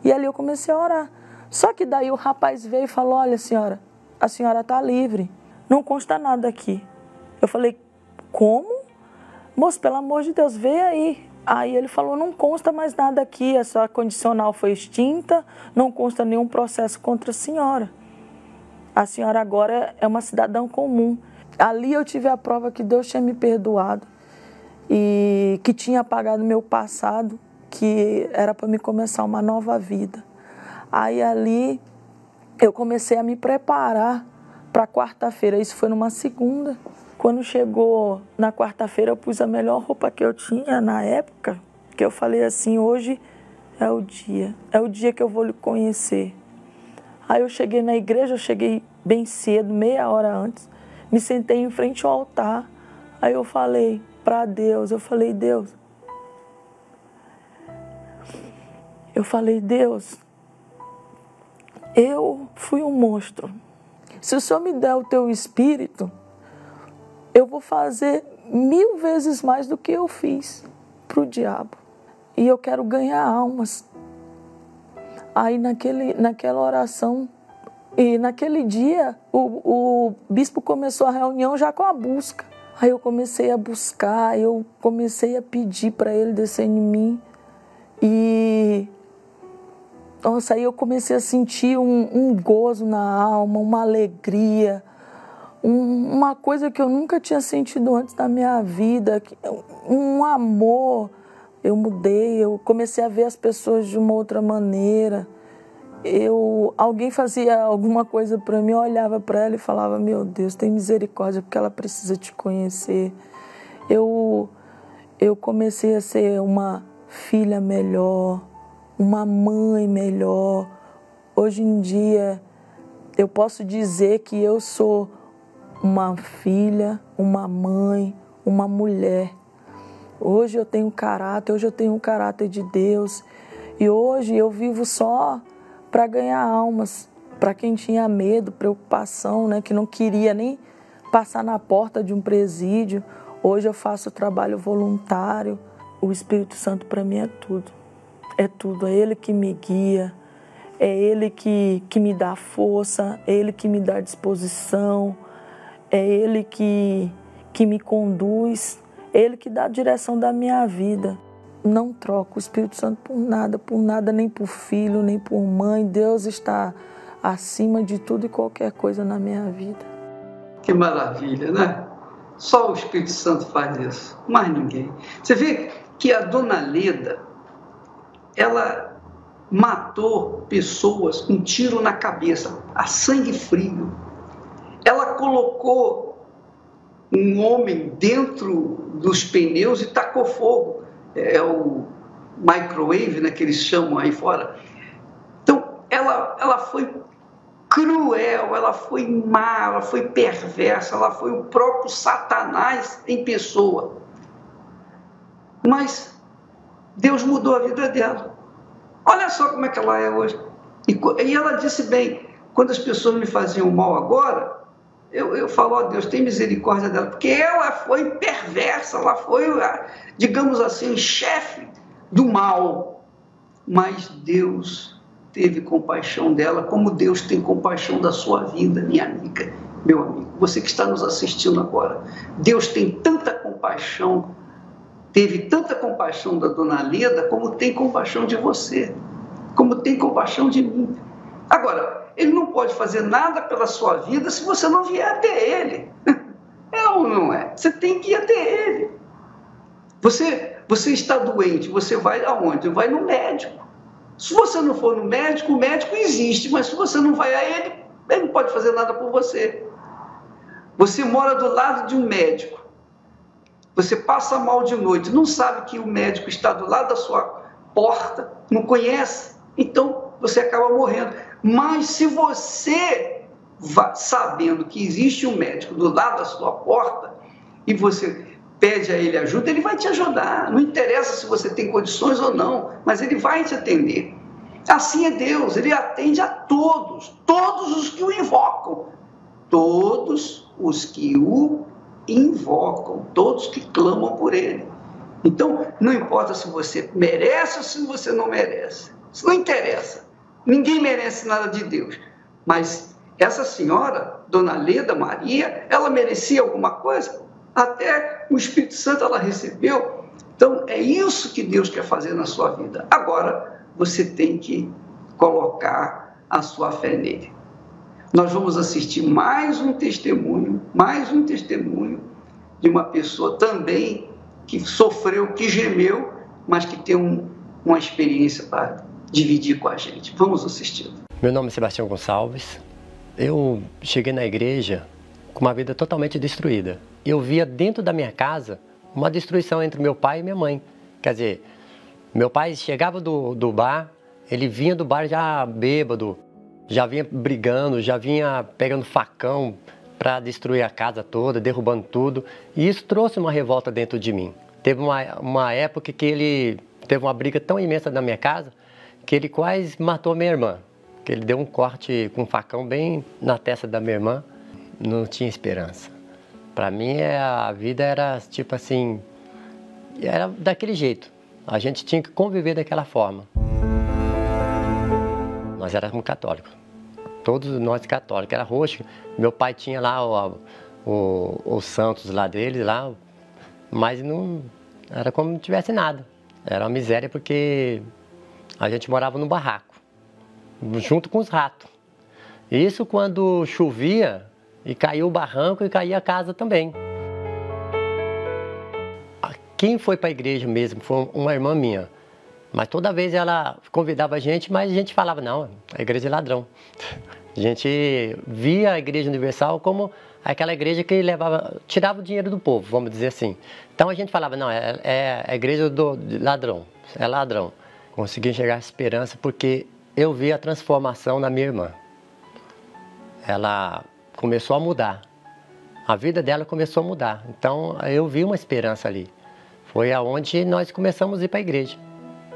S6: E ali eu comecei a orar. Só que daí o rapaz veio e falou, olha senhora, a senhora está livre, não consta nada aqui. Eu falei, como? Moço, pelo amor de Deus, vê aí. Aí ele falou, não consta mais nada aqui, a sua condicional foi extinta, não consta nenhum processo contra a senhora. A senhora agora é uma cidadã comum. Ali eu tive a prova que Deus tinha me perdoado e que tinha apagado meu passado, que era para me começar uma nova vida. Aí ali eu comecei a me preparar para quarta-feira, isso foi numa segunda. Quando chegou na quarta-feira eu pus a melhor roupa que eu tinha na época, que eu falei assim, hoje é o dia que eu vou lhe conhecer. Aí eu cheguei na igreja, eu cheguei bem cedo, meia hora antes. Me sentei em frente ao altar, aí eu falei para Deus, Deus, eu fui um monstro. Se o Senhor me der o teu espírito, eu vou fazer 1000 vezes mais do que eu fiz para o diabo. E eu quero ganhar almas. Aí naquela oração, e naquele dia, o bispo começou a reunião já com a busca. Aí eu comecei a buscar, eu comecei a pedir para ele descer em mim. E, nossa, aí eu comecei a sentir um gozo na alma, uma alegria, uma coisa que eu nunca tinha sentido antes na minha vida, um amor. Eu mudei, eu comecei a ver as pessoas de uma outra maneira. Alguém fazia alguma coisa para mim, eu olhava para ela e falava, meu Deus, tem misericórdia, porque ela precisa te conhecer. Eu comecei a ser uma filha melhor, uma mãe melhor. Hoje em dia, eu posso dizer que eu sou uma filha, uma mãe, uma mulher. Hoje eu tenho caráter, hoje eu tenho o caráter de Deus. E hoje eu vivo só para ganhar almas, para quem tinha medo, preocupação, né, que não queria nem passar na porta de um presídio. Hoje eu faço trabalho voluntário. O Espírito Santo para mim é tudo. É tudo, é Ele que me guia, é Ele que me dá força, é Ele que me dá disposição, é Ele que me conduz, é Ele que dá a direção da minha vida. Não troco o Espírito Santo por nada, nem por filho, nem por mãe. Deus está acima de tudo e qualquer coisa na minha vida.
S2: Que maravilha, né? Só o Espírito Santo faz isso, mais ninguém. Você vê que a dona Leda, ela matou pessoas com um tiro na cabeça, a sangue frio. Ela colocou um homem dentro dos pneus e tacou fogo. É o microwave, né, que eles chamam aí fora. Então, ela foi cruel, ela foi má, ela foi perversa, ela foi o próprio Satanás em pessoa. Mas Deus mudou a vida dela. Olha só como é que ela é hoje. E ela disse bem, quando as pessoas me faziam mal agora, eu falo, ó Deus, tem misericórdia dela, porque ela foi perversa, ela foi, digamos assim, chefe do mal. Mas Deus teve compaixão dela, como Deus tem compaixão da sua vida, minha amiga, meu amigo, você que está nos assistindo agora. Deus tem tanta compaixão, teve tanta compaixão da dona Leda, como tem compaixão de você, como tem compaixão de mim. Agora, Ele não pode fazer nada pela sua vida se você não vier até Ele. É ou não é? Você tem que ir até Ele. Você está doente, você vai aonde? Vai no médico. Se você não for no médico, o médico existe, mas se você não vai a ele, ele não pode fazer nada por você. Você mora do lado de um médico. Você passa mal de noite, não sabe que o médico está do lado da sua porta, não conhece, então você acaba morrendo. Mas se você, sabendo que existe um médico do lado da sua porta, e você pede a ele ajuda, ele vai te ajudar. Não interessa se você tem condições ou não, mas ele vai te atender. Assim é Deus, Ele atende a todos os que o invocam. Todos os que o invocam, todos que clamam por Ele. Então, não importa se você merece ou se você não merece. Isso não interessa. Ninguém merece nada de Deus. Mas essa senhora, Dona Leda Maria, ela merecia alguma coisa? Até o Espírito Santo ela recebeu. Então, é isso que Deus quer fazer na sua vida. Agora, você tem que colocar a sua fé nele. Nós vamos assistir mais um testemunho de uma pessoa também que sofreu, que gemeu, mas que tem uma experiência para dividir com a gente. Vamos assistir.
S7: Meu nome é Sebastião Gonçalves. Eu cheguei na igreja com uma vida totalmente destruída. Eu via dentro da minha casa uma destruição entre meu pai e minha mãe. Quer dizer, meu pai chegava do bar, ele vinha do bar já bêbado, já vinha brigando, já vinha pegando facão para destruir a casa toda, derrubando tudo. E isso trouxe uma revolta dentro de mim. Teve uma época que ele teve uma briga tão imensa na minha casa que ele quase matou a minha irmã. Que ele deu um corte com um facão bem na testa da minha irmã. Não tinha esperança. Para mim, a vida era tipo assim, era daquele jeito. A gente tinha que conviver daquela forma. Nós éramos católicos. Todos nós católicos. Era roxo. Meu pai tinha lá os santos lá dele, lá, mas não era como não tivesse nada. Era uma miséria porque a gente morava num barraco, junto com os ratos. Isso quando chovia e caiu o barranco e caía a casa também. Quem foi para a igreja mesmo foi uma irmã minha. Mas toda vez ela convidava a gente, mas a gente falava, não, a igreja é ladrão. A gente via a Igreja Universal como aquela igreja que tirava o dinheiro do povo, vamos dizer assim. Então a gente falava, não, é a igreja do ladrão, é ladrão. Consegui enxergar a esperança porque eu vi a transformação na minha irmã. Ela começou a mudar. A vida dela começou a mudar. Então eu vi uma esperança ali. Foi aonde nós começamos a ir para a igreja.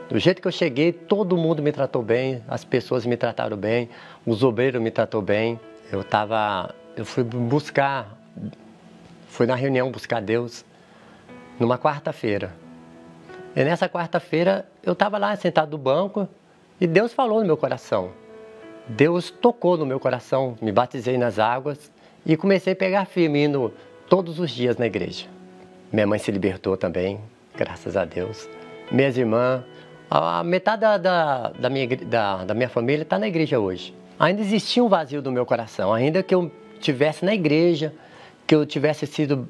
S7: Do jeito que eu cheguei, todo mundo me tratou bem, as pessoas me trataram bem, os obreiros me tratou bem. Eu fui na reunião buscar Deus numa quarta-feira. E nessa quarta-feira eu estava lá sentado no banco e Deus falou no meu coração. Deus tocou no meu coração, me batizei nas águas e comecei a pegar firme indo todos os dias na igreja. Minha mãe se libertou também, graças a Deus. Minhas irmãs, a metade da minha família está na igreja hoje. Ainda existia um vazio no meu coração, ainda que eu estivesse na igreja, que eu tivesse sido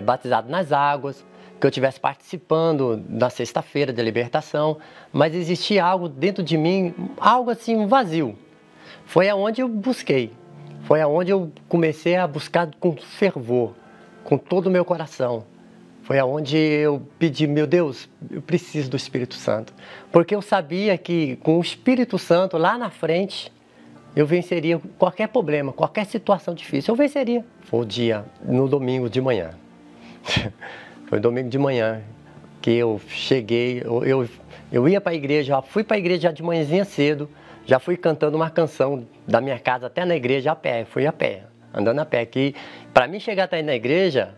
S7: batizado nas águas, que eu estivesse participando da sexta-feira da libertação, mas existia algo dentro de mim, algo assim, um vazio. Foi aonde eu busquei, foi aonde eu comecei a buscar com fervor, com todo o meu coração. Foi aonde eu pedi, meu Deus, eu preciso do Espírito Santo. Porque eu sabia que com o Espírito Santo lá na frente, eu venceria qualquer problema, qualquer situação difícil, eu venceria. Foi o dia, no domingo de manhã. Foi domingo de manhã que eu cheguei, eu ia para a igreja, fui para a igreja já de manhãzinha cedo, já fui cantando uma canção da minha casa até na igreja a pé, fui a pé, andando a pé. Que para mim chegar até na igreja,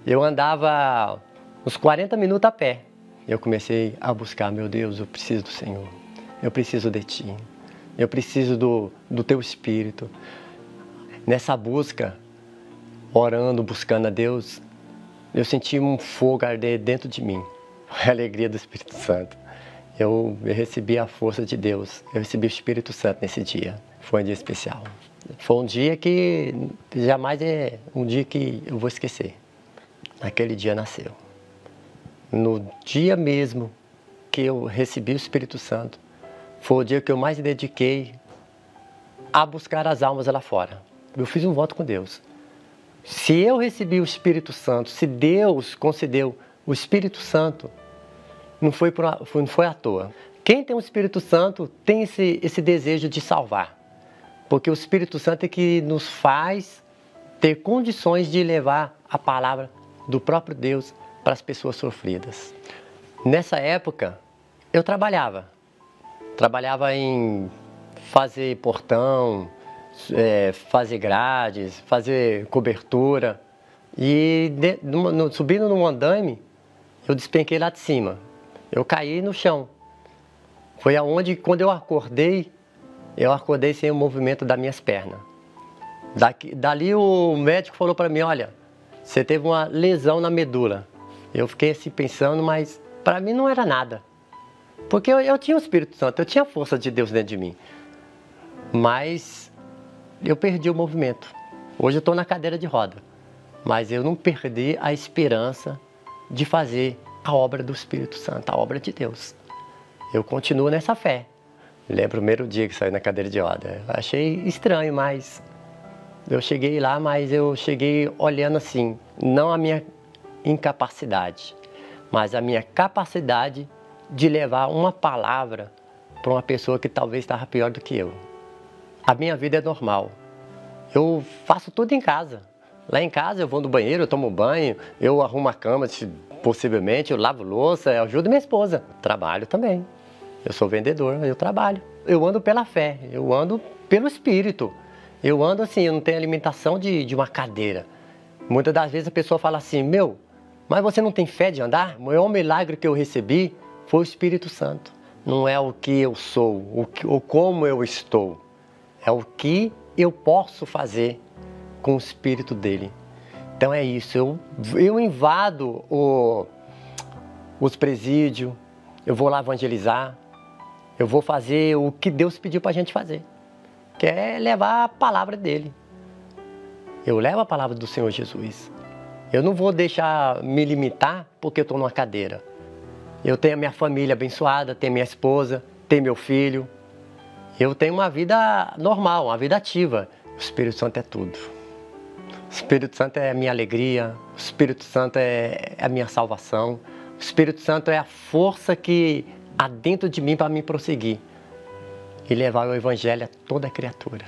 S7: eu andava uns 40 minutos a pé. Eu comecei a buscar, meu Deus, eu preciso do Senhor, eu preciso de Ti, eu preciso do Teu Espírito. Nessa busca, orando, buscando a Deus, eu senti um fogo arder dentro de mim, a alegria do Espírito Santo. Eu recebi a força de Deus, eu recebi o Espírito Santo nesse dia. Foi um dia especial. Foi um dia que jamais é um dia que eu vou esquecer. Aquele dia nasceu. No dia mesmo que eu recebi o Espírito Santo, foi o dia que eu mais me dediquei a buscar as almas lá fora. Eu fiz um voto com Deus. Se eu recebi o Espírito Santo, se Deus concedeu o Espírito Santo, não foi à toa. Quem tem o Espírito Santo tem esse desejo de salvar. Porque o Espírito Santo é que nos faz ter condições de levar a palavra do próprio Deus para as pessoas sofridas. Nessa época, eu trabalhava. Trabalhava em fazer portão, fazer grades, fazer cobertura. E subindo num andaime, eu despenquei lá de cima. Eu caí no chão. Foi aonde, quando eu acordei sem o movimento das minhas pernas. Dali o médico falou para mim, olha, você teve uma lesão na medula. Eu fiquei assim pensando, mas para mim não era nada. Porque eu tinha o Espírito Santo, eu tinha a força de Deus dentro de mim. Mas eu perdi o movimento. Hoje eu estou na cadeira de roda. Mas eu não perdi a esperança de fazer a obra do Espírito Santo, a obra de Deus. Eu continuo nessa fé. Lembro o primeiro dia que saí na cadeira de roda. Achei estranho, mas eu cheguei lá, mas eu cheguei olhando assim, não a minha incapacidade, mas a minha capacidade de levar uma palavra para uma pessoa que talvez estava pior do que eu. A minha vida é normal. Eu faço tudo em casa. Lá em casa eu vou no banheiro, eu tomo banho, eu arrumo a cama, possivelmente, eu lavo louça, eu ajudo minha esposa. Trabalho também. Eu sou vendedor, eu trabalho. Eu ando pela fé, eu ando pelo Espírito. Eu ando assim, eu não tenho alimentação de uma cadeira. Muitas das vezes a pessoa fala assim, mas você não tem fé de andar? O maior milagre que eu recebi foi o Espírito Santo. Não é o que eu sou, ou como eu estou. É o que eu posso fazer com o Espírito dele. Então é isso, eu invado os presídios, eu vou lá evangelizar, eu vou fazer o que Deus pediu para a gente fazer, que é levar a palavra dele. Eu levo a palavra do Senhor Jesus. Eu não vou deixar me limitar porque eu estou numa cadeira. Eu tenho a minha família abençoada, tenho minha esposa, tenho meu filho. Eu tenho uma vida normal, uma vida ativa. O Espírito Santo é tudo. O Espírito Santo é a minha alegria, o Espírito Santo é a minha salvação. O Espírito Santo é a força que há dentro de mim para me prosseguir e levar o Evangelho a toda criatura.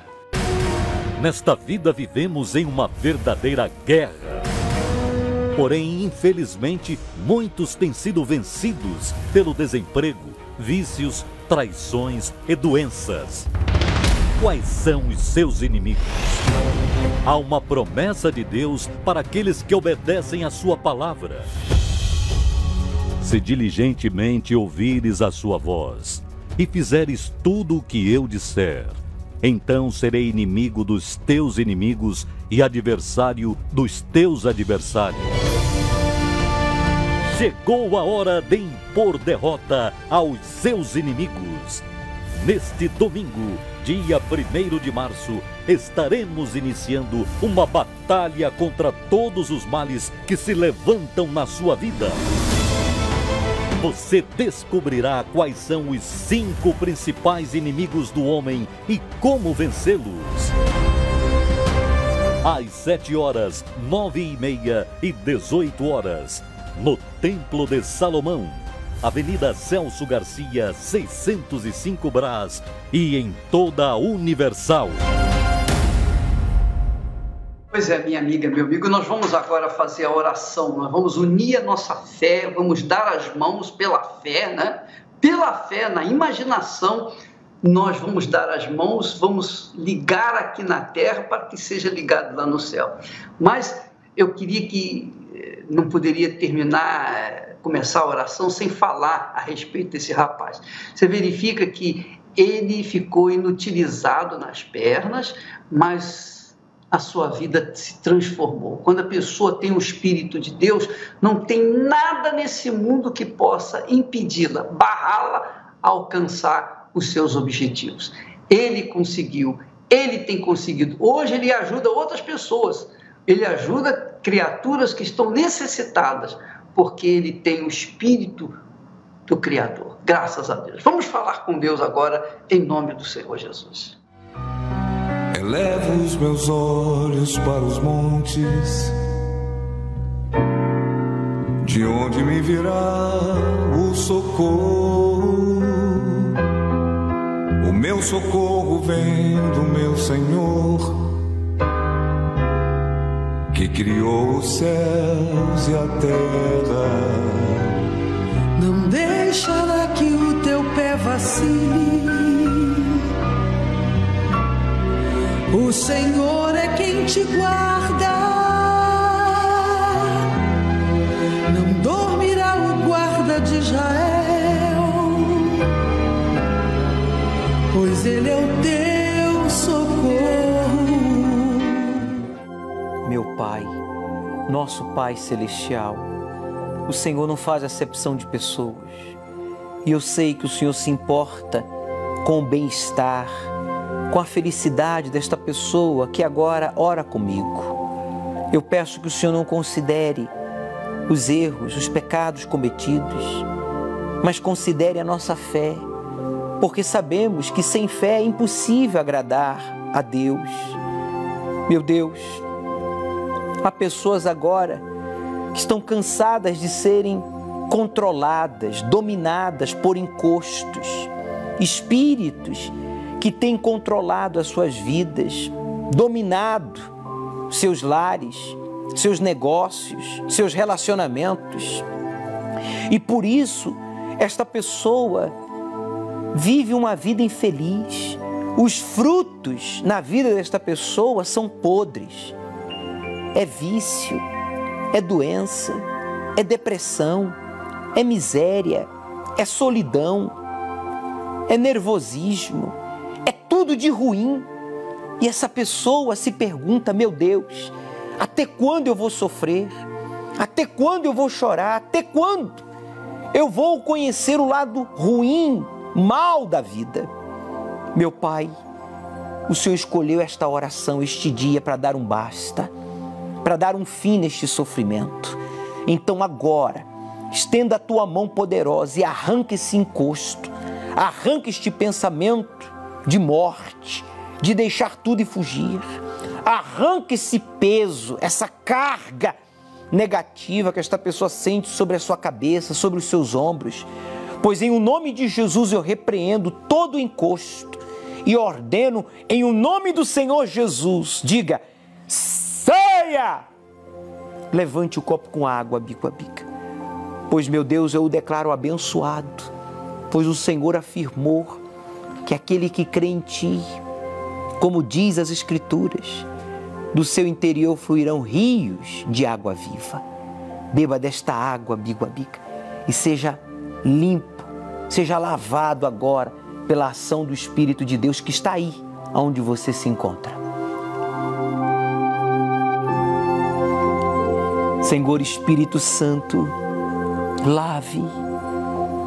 S8: Nesta vida vivemos em uma verdadeira guerra. Porém, infelizmente, muitos têm sido vencidos pelo desemprego, vícios, traições e doenças. Quais são os seus inimigos? Há uma promessa de Deus para aqueles que obedecem a sua palavra. Se diligentemente ouvires a sua voz e fizeres tudo o que eu disser, então serei inimigo dos teus inimigos e adversário dos teus adversários. Chegou a hora de impor derrota aos seus inimigos. Neste domingo, dia 1º de março, estaremos iniciando uma batalha contra todos os males que se levantam na sua vida. Você descobrirá quais são os 5 principais inimigos do homem e como vencê-los. Às 7 horas, 9h30 e 18 horas, no Templo de Salomão, Avenida Celso Garcia, 605 Brás, e em toda a Universal.
S2: Pois é, minha amiga, meu amigo, nós vamos agora fazer a oração, nós vamos unir a nossa fé, vamos dar as mãos pela fé, né? Pela fé, na imaginação, nós vamos dar as mãos, vamos ligar aqui na terra para que seja ligado lá no céu. Mas eu queria não poderia começar a oração sem falar a respeito desse rapaz. Você verifica que ele ficou inutilizado nas pernas, mas a sua vida se transformou. Quando a pessoa tem o Espírito de Deus, não tem nada nesse mundo que possa impedi-la, barrá-la a alcançar os seus objetivos. Ele conseguiu, ele tem conseguido. Hoje ele ajuda outras pessoas, ele ajuda criaturas que estão necessitadas, porque ele tem o Espírito do Criador. Graças a Deus. Vamos falar com Deus agora, em nome do Senhor Jesus.
S3: Elevo os meus olhos para os montes, de onde me virá o socorro. O meu socorro vem do meu Senhor, que criou os céus e a terra.
S9: Não deixará que o teu pé vá
S3: vacile. O Senhor é quem te guarda, não dormirá o guarda de Israel, pois Ele é o teu socorro.
S9: Meu Pai, nosso Pai Celestial, o Senhor não faz acepção de pessoas. E eu sei que o Senhor se importa com o bem-estar, com a felicidade desta pessoa que agora ora comigo. Eu peço que o Senhor não considere os erros, os pecados cometidos, mas considere a nossa fé, porque sabemos que sem fé é impossível agradar a Deus. Meu Deus, há pessoas agora que estão cansadas de serem controladas, dominadas por encostos, espíritos que têm controlado as suas vidas, dominado seus lares, seus negócios, seus relacionamentos. E por isso, esta pessoa vive uma vida infeliz. Os frutos na vida desta pessoa são podres. É vício, é doença, é depressão, é miséria, é solidão, é nervosismo, é tudo de ruim. E essa pessoa se pergunta: meu Deus, até quando eu vou sofrer? Até quando eu vou chorar? Até quando eu vou conhecer o lado ruim, mal da vida? Meu Pai, o Senhor escolheu esta oração, este dia, para dar um basta, para dar um fim neste sofrimento. Então agora, estenda a tua mão poderosa e arranca esse encosto, arranca este pensamento de morte, de deixar tudo e fugir. Arranca esse peso, essa carga negativa que esta pessoa sente sobre a sua cabeça, sobre os seus ombros. Pois em o nome de Jesus eu repreendo todo encosto e ordeno em o nome do Senhor Jesus, diga: saia! Levante o copo com água, bico a bica. Pois, meu Deus, eu o declaro abençoado, pois o Senhor afirmou que aquele que crê em Ti, como diz as Escrituras, do seu interior fluirão rios de água viva. Beba desta água, bico a bica, e seja limpo, seja lavado agora pela ação do Espírito de Deus que está aí, onde você se encontra. Senhor Espírito Santo, lave,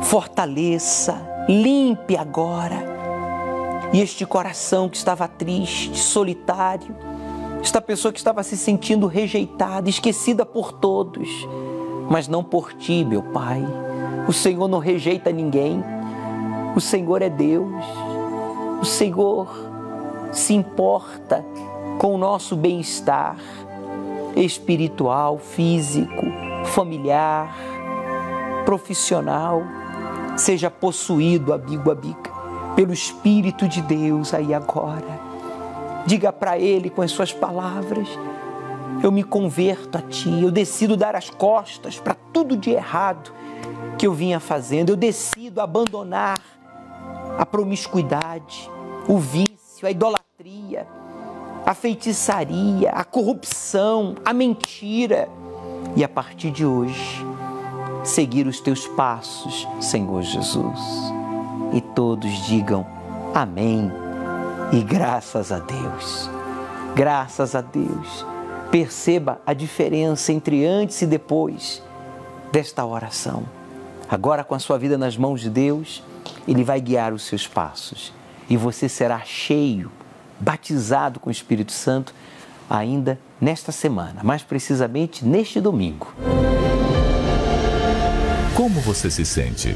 S9: fortaleça, limpe agora. E este coração que estava triste, solitário, esta pessoa que estava se sentindo rejeitada, esquecida por todos, mas não por Ti, meu Pai. O Senhor não rejeita ninguém. O Senhor é Deus. O Senhor se importa com o nosso bem-estar espiritual, físico, familiar, profissional. Seja possuído, amigo, amiga, pelo Espírito de Deus aí agora. Diga para Ele com as suas palavras: eu me converto a Ti, eu decido dar as costas para tudo de errado que eu vinha fazendo, eu decido abandonar a promiscuidade, o vício, a idolatria, a feitiçaria, a corrupção, a mentira, e a partir de hoje seguir os Teus passos, Senhor Jesus. E todos digam amém e graças a Deus. Graças a Deus. Perceba a diferença entre antes e depois desta oração. Agora, com a sua vida nas mãos de Deus, Ele vai guiar os seus passos e você será cheio, batizado com o Espírito Santo ainda nesta semana, mais precisamente neste domingo.
S10: Como você se sente?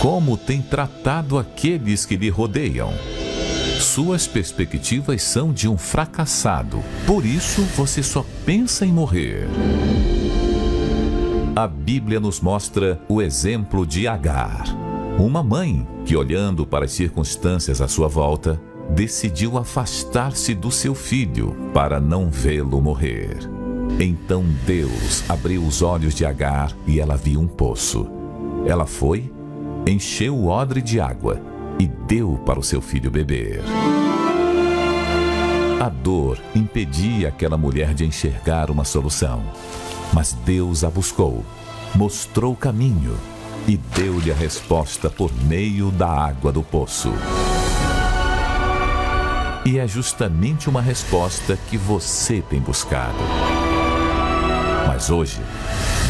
S10: Como tem tratado aqueles que lhe rodeiam? Suas perspectivas são de um fracassado, por isso você só pensa em morrer. A Bíblia nos mostra o exemplo de Agar, uma mãe que, olhando para as circunstâncias à sua volta, decidiu afastar-se do seu filho para não vê-lo morrer. Então Deus abriu os olhos de Agar e ela viu um poço. Ela foi, encheu o odre de água e deu para o seu filho beber. A dor impedia aquela mulher de enxergar uma solução, mas Deus a buscou, mostrou o caminho e deu-lhe a resposta por meio da água do poço. E é justamente uma resposta que você tem buscado. Mas hoje,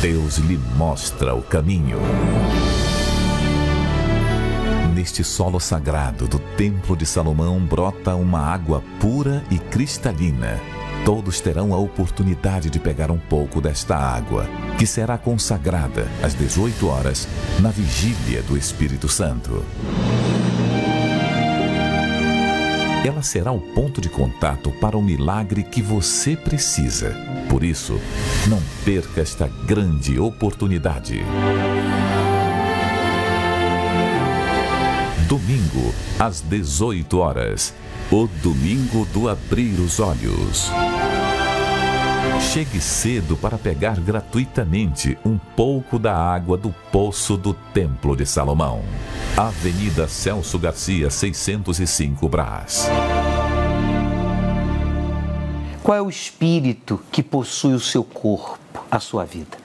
S10: Deus lhe mostra o caminho. Neste solo sagrado do Templo de Salomão brota uma água pura e cristalina. Todos terão a oportunidade de pegar um pouco desta água, que será consagrada às 18 horas na vigília do Espírito Santo. Ela será o ponto de contato para o milagre que você precisa. Por isso, não perca esta grande oportunidade. Domingo, às 18 horas. O domingo do abrir os olhos. Chegue cedo para pegar gratuitamente um pouco da água do poço do Templo de Salomão. Avenida Celso Garcia, 605 Brás.
S9: Qual é o espírito que possui o seu corpo, a sua vida?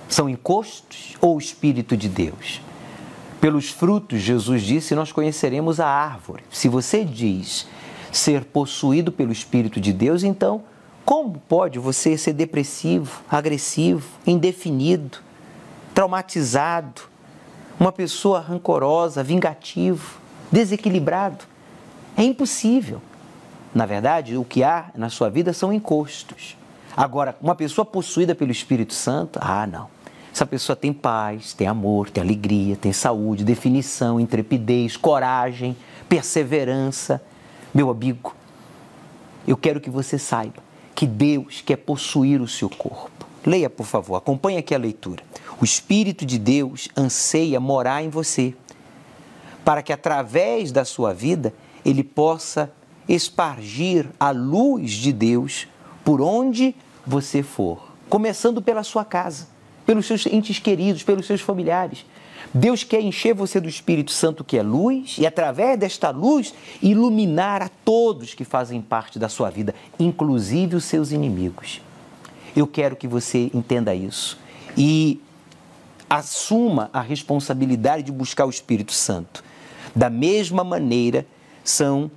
S9: São encostos ou o Espírito de Deus? Pelos frutos, Jesus disse, nós conheceremos a árvore. Se você diz ser possuído pelo Espírito de Deus, então como pode você ser depressivo, agressivo, indefinido, traumatizado, uma pessoa rancorosa, vingativo, desequilibrado? É impossível. Na verdade, o que há na sua vida são encostos. Agora, uma pessoa possuída pelo Espírito Santo, não. Essa pessoa tem paz, tem amor, tem alegria, tem saúde, definição, intrepidez, coragem, perseverança. Meu amigo, eu quero que você saiba que Deus quer possuir o seu corpo. Leia, por favor, acompanhe aqui a leitura. O Espírito de Deus anseia morar em você, para que através da sua vida Ele possa espargir a luz de Deus por onde você for, começando pela sua casa, pelos seus entes queridos, pelos seus familiares. Deus quer encher você do Espírito Santo, que é luz, e através desta luz iluminar a todos que fazem parte da sua vida, inclusive os seus inimigos. Eu quero que você entenda isso e assuma a responsabilidade de buscar o Espírito Santo. Da mesma maneira, são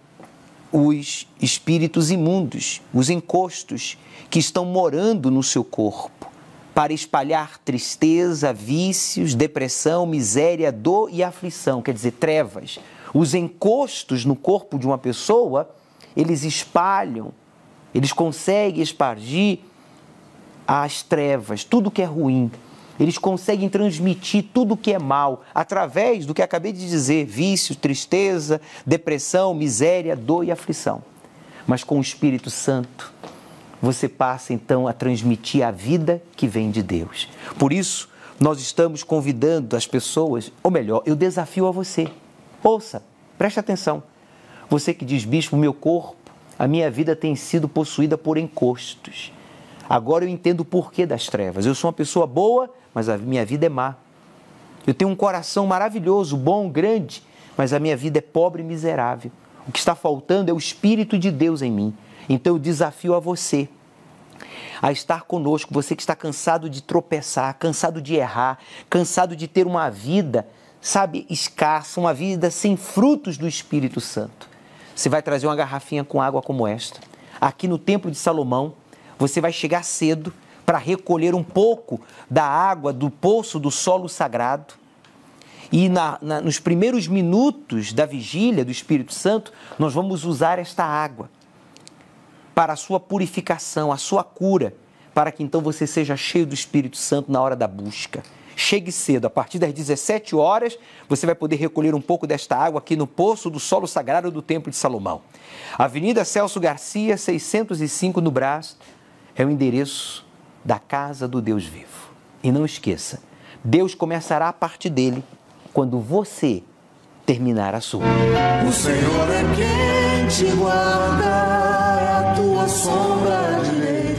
S9: os espíritos imundos, os encostos que estão morando no seu corpo, para espalhar tristeza, vícios, depressão, miséria, dor e aflição, quer dizer, trevas. Os encostos no corpo de uma pessoa, eles espalham, eles conseguem espargir as trevas, tudo que é ruim. Eles conseguem transmitir tudo que é mal, através do que acabei de dizer, vício, tristeza, depressão, miséria, dor e aflição. Mas com o Espírito Santo, você passa então a transmitir a vida que vem de Deus. Por isso, nós estamos convidando as pessoas, ou melhor, eu desafio a você. Ouça, preste atenção. Você que diz, bispo, meu corpo, a minha vida tem sido possuída por encostos. Agora eu entendo o porquê das trevas. Eu sou uma pessoa boa, mas a minha vida é má. Eu tenho um coração maravilhoso, bom, grande, mas a minha vida é pobre e miserável. O que está faltando é o Espírito de Deus em mim. Então eu desafio a você a estar conosco, você que está cansado de tropeçar, cansado de errar, cansado de ter uma vida, escassa, uma vida sem frutos do Espírito Santo. Você vai trazer uma garrafinha com água como esta. Aqui no Templo de Salomão, você vai chegar cedo para recolher um pouco da água do poço do solo sagrado. E nos primeiros minutos da vigília do Espírito Santo, nós vamos usar esta água para a sua purificação, a sua cura, para que então você seja cheio do Espírito Santo na hora da busca. Chegue cedo, a partir das 17 horas, você vai poder recolher um pouco desta água aqui no poço do solo sagrado do Templo de Salomão. Avenida Celso Garcia, 605 no Brás, é o endereço da Casa do Deus Vivo. E não esqueça, Deus começará a partir dele quando você terminar a sua.
S3: O Senhor é quem te guarda, é a tua sombra direita.